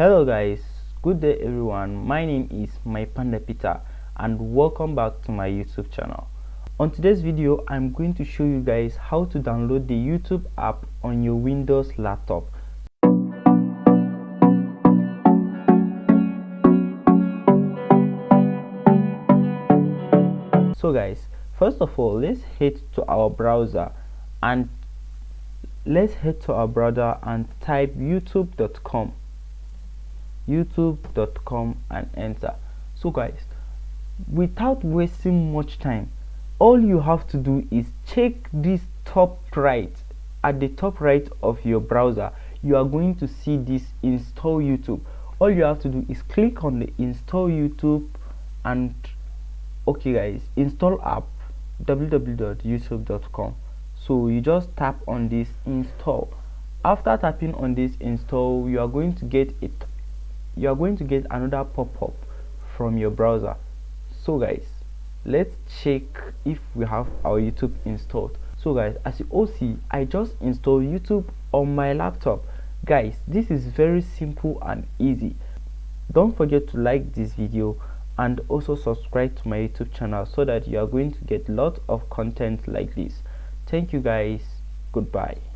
Hello guys, good day everyone. My name is my panda Peter and welcome back to my YouTube channel. On today's video I'm going to show you guys how to download the YouTube app on your Windows laptop. So guys, first of all, let's head to our browser and type youtube.com and enter. So guys, without wasting much time, all you have to do is check this top right. At the top right of your browser, you are going to see this install YouTube. All you have to do is click on the install YouTube and okay guys, install app www.youtube.com. so you just tap on this install. After tapping on this install, you are going to get another pop-up from your browser. So guys, let's check if we have our YouTube installed. So guys, as you all see, I just installed YouTube on my laptop. Guys, this is very simple and easy. Don't forget to like this video and also subscribe to my YouTube channel so that you are going to get lots of content like this. Thank you guys. Goodbye.